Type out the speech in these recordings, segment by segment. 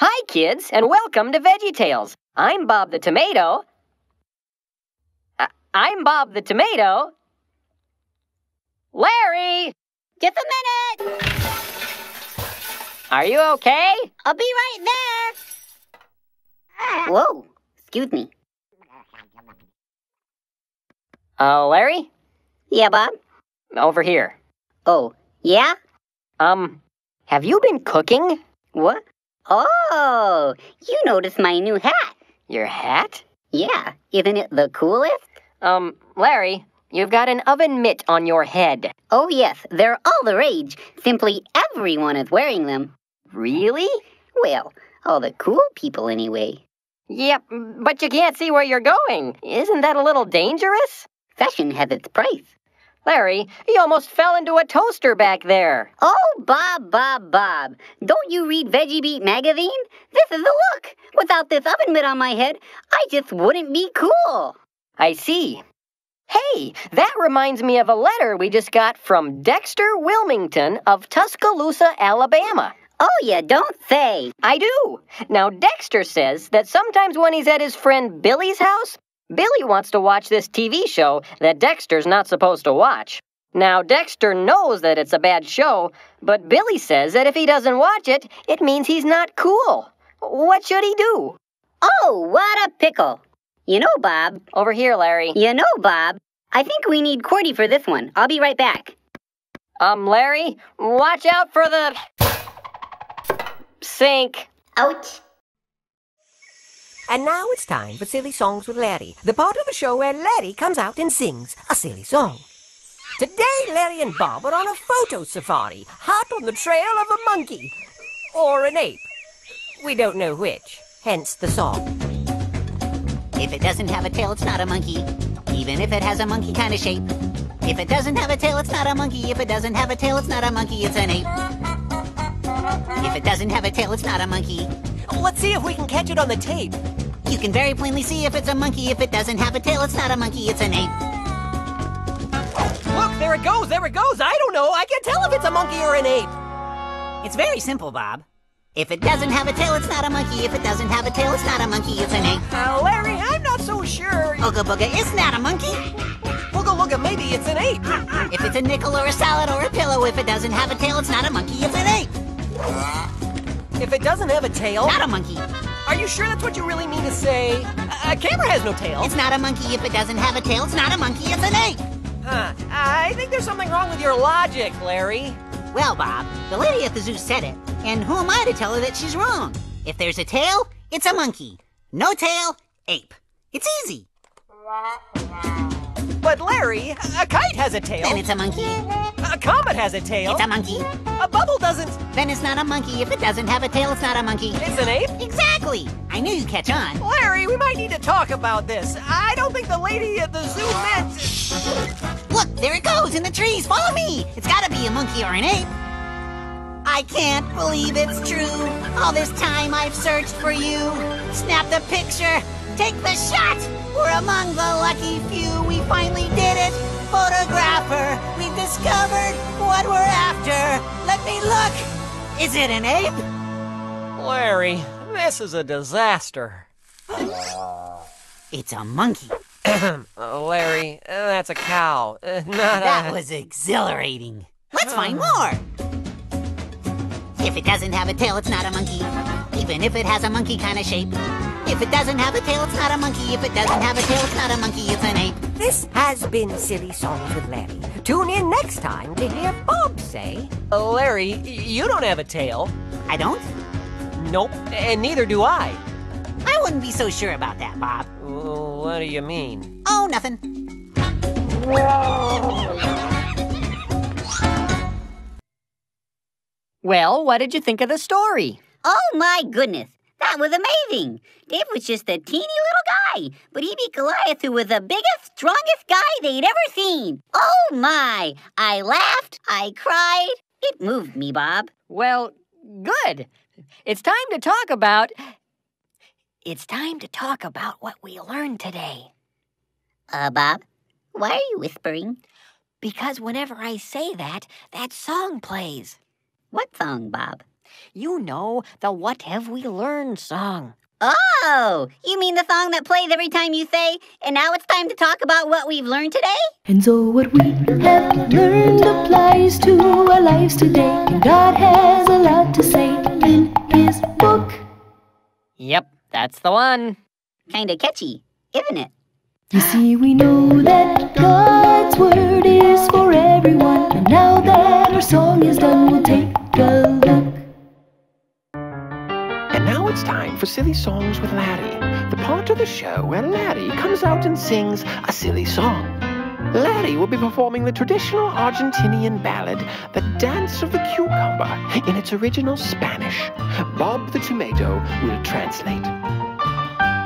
Hi, kids, and welcome to VeggieTales. I'm Bob the Tomato. I'm Bob the Tomato. Larry! Just a minute! Are you okay? I'll be right there. Whoa, excuse me. Larry? Yeah, Bob? Over here. Oh, yeah? Have you been cooking? What? Oh, you noticed my new hat. Your hat? Yeah, isn't it the coolest? Larry, you've got an oven mitt on your head. Oh, yes, they're all the rage. Simply everyone is wearing them. Really? Well, all the cool people anyway. Yep, but you can't see where you're going. Isn't that a little dangerous? Fashion has its price. Larry, you almost fell into a toaster back there. Oh, Bob. Don't you read Veggie Beat magazine? This is the look. Without this oven mitt on my head, I just wouldn't be cool. I see. Hey, that reminds me of a letter we just got from Dexter Wilmington of Tuscaloosa, Alabama. Oh, you don't say. I do. Now, Dexter says that sometimes when he's at his friend Billy's house, Billy wants to watch this TV show that Dexter's not supposed to watch. Now, Dexter knows that it's a bad show, but Billy says that if he doesn't watch it, it means he's not cool. What should he do? Oh, what a pickle. You know, Bob. Over here, Larry. You know, Bob. I think we need QWERTY for this one. I'll be right back. Larry, watch out for the sink. Ouch. And now it's time for Silly Songs with Larry, the part of the show where Larry comes out and sings a silly song. Today, Larry and Bob are on a photo safari, hot on the trail of a monkey. Or an ape. We don't know which, hence the song. If it doesn't have a tail, it's not a monkey. Even if it has a monkey kind of shape. If it doesn't have a tail, it's not a monkey. If it doesn't have a tail, it's not a monkey, it's an ape. If it doesn't have a tail, it's not a monkey. Let's see if we can catch it on the tape. You can very plainly see if it's a monkey. If it doesn't have a tail, it's not a monkey, it's an ape. Look, there it goes. I don't know. I can't tell if it's a monkey or an ape. It's very simple, Bob. If it doesn't have a tail, it's not a monkey. If it doesn't have a tail, it's not a monkey, it's an ape. Larry, I'm not so sure. Ooga booga, it's not a monkey. Ooga looga, maybe it's an ape. If it's a nickel or a salad or a pillow, if it doesn't have a tail, it's not a monkey, it's an ape. If it doesn't have a tail... Not a monkey. Are you sure that's what you really mean to say? A camera has no tail. It's not a monkey. If it doesn't have a tail, it's not a monkey, it's an ape. I think there's something wrong with your logic, Larry. Well, Bob, the lady at the zoo said it, and who am I to tell her that she's wrong? If there's a tail, it's a monkey. No tail, ape. It's easy. But Larry, a kite has a tail. Then it's a monkey. A comet has a tail. It's a monkey. A bubble doesn't. Then it's not a monkey. If it doesn't have a tail, it's not a monkey. It's an ape? Exactly. I knew you'd catch on. Larry, we might need to talk about this. I don't think the lady at the zoo meant... Look, there it goes in the trees. Follow me. It's gotta be a monkey or an ape. I can't believe it's true. All this time I've searched for you. Snap the picture. Take the shot. We're among the lucky few. We finally did it. Photographer, we've discovered what we're after. Let me look. Is it an ape? Larry, this is a disaster. It's a monkey. Larry, that's a cow. That was exhilarating. Let's find more. If it doesn't have a tail, it's not a monkey. Even if it has a monkey kind of shape. If it doesn't have a tail, it's not a monkey. If it doesn't have a tail, it's not a monkey, it's an ape. This has been Silly Songs with Larry. Tune in next time to hear Bob say... Larry, you don't have a tail. I don't? Nope, and neither do I. I wouldn't be so sure about that, Bob. What do you mean? Oh, nothing. Well, what did you think of the story? Oh, my goodness. That was amazing. Dave was just a teeny little guy, but he beat Goliath, who was the biggest, strongest guy they'd ever seen. Oh, my. I laughed. I cried. It moved me, Bob. Well, good. It's time to talk about what we learned today. Bob, why are you whispering? Because whenever I say that, that song plays. What song, Bob? You know, the What Have We Learned song. Oh, you mean the song that plays every time you say, and now it's time to talk about what we've learned today? And so what we have learned applies to our lives today. And God has a lot to say in His book. Yep, that's the one. Kinda catchy, isn't it? You see, we know that God's word is for everyone. And now that our song is done, we'll take a look. And now it's time for Silly Songs with Larry, the part of the show where Larry comes out and sings a silly song. Larry will be performing the traditional Argentinian ballad, The Dance of the Cucumber, in its original Spanish. Bob the Tomato will translate.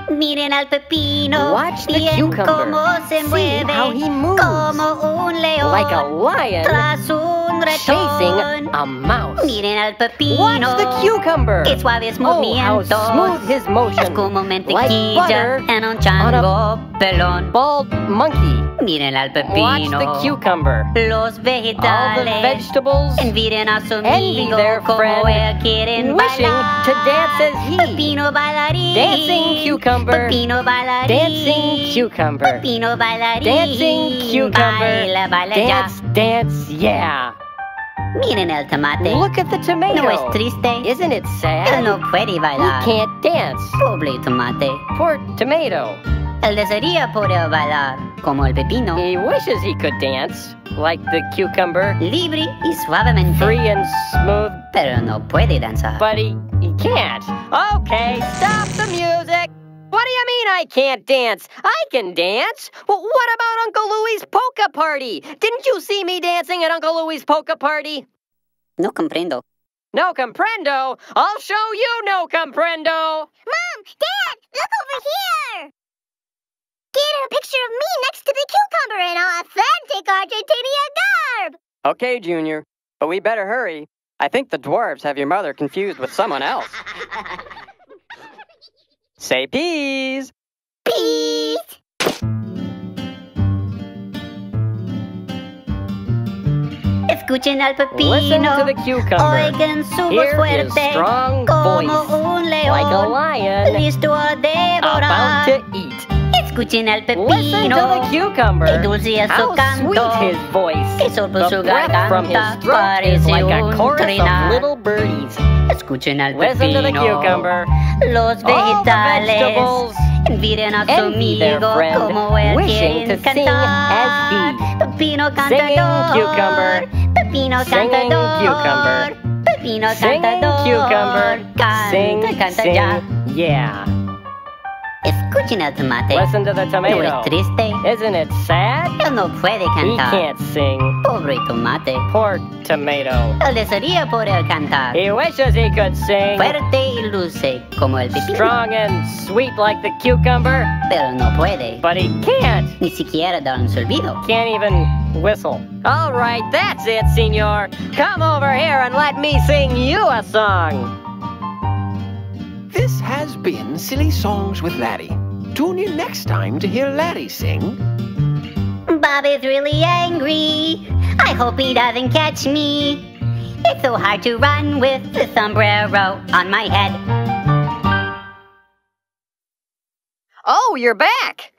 Miren al pepino, Watch the bien cucumber. cómo se See mueve, how he moves. como un león, Like a lion tras un chasing ratón. a mouse. Miren al pepino, Watch the cucumber. qué suaves Oh, how movimientos, smooth his motion. es como Like mantequilla butter en un on chango pelón. Bald monkey. Miren al Watch pepino, the cucumber. los All the vegetales, vegetables envidian a su envy amigo their como friend, él quieren wishing bailar. to dance as he. Pepino bailarín, Dancing cucumber. Pepino bailarín, Dancing cucumber. Pepino bailarín, Dancing cucumber. baila, baila Dance, dance, yeah. ya. Miren el tomate, Look at the tomato. no es triste, Isn't it él sad? no puede He bailar. can't dance. Pobre tomate, Poor tomato. él desearía poder bailar como el pepino, He wishes he could dance like the cucumber, libre y suavemente, free and smooth, pero no puede danzar. but he can't. Okay, stop the music. What do you mean I can't dance? I can dance. Well, what about Uncle Louie's polka party? Didn't you see me dancing at Uncle Louie's polka party? No comprendo. No comprendo. I'll show you no comprendo. Mom, Dad, look over here! Get a picture of me next to the cucumber in authentic Argentinian garb! Okay, Junior, but we better hurry. I think the dwarves have your mother confused with someone else. Say peas. Peace! Escuchen al pepino, Listen to the cucumber. oigan su voz Hear his fuerte, strong como voice, un león, like a lion listo a about devorar. to eat. Escuchen al Listen pepino, to the cucumber. qué dulce es su How canto, sweet his voice. que sopla The su breath from his garganta throat is parece like a un chorus trinar. of little birdies. Escuchen al Listen to the pepino, cucumber. los All the vegetales, vegetables envidian a su envy their amigo friend, como él wishing quieren to sing as cantar. he. Pepino Singing cantador, cucumber. Pepino Singing cantador, cucumber. Pepino Singing cantador, cucumber. canta, Sing, canta sing, ya. yeah. Escuchen al tomate, Listen to the no tomato. es triste, Isn't it sad? él no puede He cantar. can't sing. Pobre tomate, Poor tomato. él desearía poder cantar. He wishes he could sing. Fuerte y luce como el pepino, Strong and sweet like the cucumber, pero no puede, but he can't. ni siquiera dar un silbido. Can't even whistle. All right, that's it, senor. Come over here and let me sing you a song. This has been Silly Songs with Larry. Tune in next time to hear Larry sing. Bob is really angry. I hope he doesn't catch me. It's so hard to run with the sombrero on my head. Oh, you're back.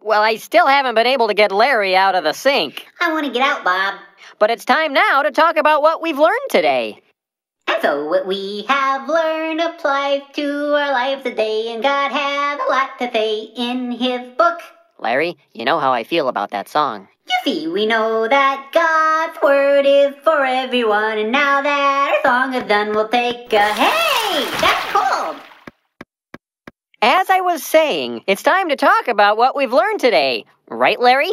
Well, I still haven't been able to get Larry out of the sink. I want to get out, Bob. But it's time now to talk about what we've learned today. And so what we have learned applies to our lives today, and God has a lot to say in His book. Larry, you know how I feel about that song. You see, we know that God's word is for everyone, and now that our song is done, we'll take a hey! That's cold! As I was saying, it's time to talk about what we've learned today. Right, Larry?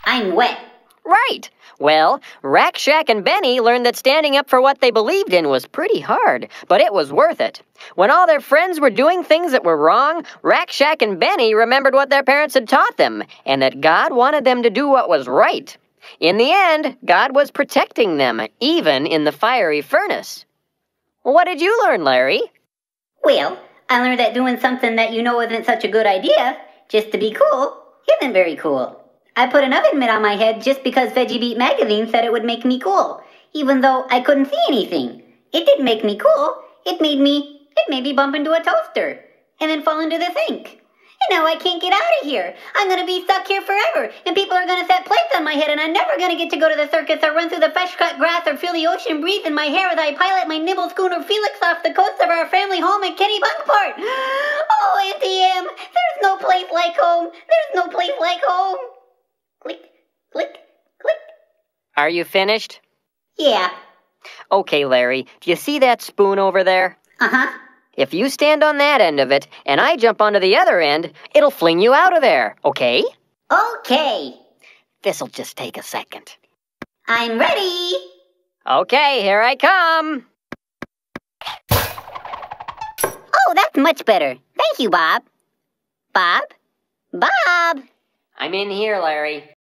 I'm wet. Right. Well, Rack, Shack, and Benny learned that standing up for what they believed in was pretty hard, but it was worth it. When all their friends were doing things that were wrong, Rack, Shack, and Benny remembered what their parents had taught them, and that God wanted them to do what was right. In the end, God was protecting them, even in the fiery furnace. What did you learn, Larry? Well, I learned that doing something that you know isn't such a good idea, just to be cool, isn't very cool. I put an oven mitt on my head just because Veggie Beat magazine said it would make me cool, even though I couldn't see anything. It didn't make me cool. It made me bump into a toaster and then fall into the sink. And now I can't get out of here. I'm going to be stuck here forever, and people are going to set plates on my head, and I'm never going to get to go to the circus or run through the fresh-cut grass or feel the ocean breathe in my hair as I pilot my nimble schooner Felix off the coast of our family home at Kennebunkport. Oh, Auntie Em, there's no place like home. There's no place like home. Click, click, click. Are you finished? Yeah. Okay, Larry, do you see that spoon over there? Uh-huh. If you stand on that end of it, and I jump onto the other end, it'll fling you out of there, okay? Okay. This'll just take a second. I'm ready. Okay, here I come. Oh, that's much better. Thank you, Bob. Bob? Bob! I'm in here, Larry.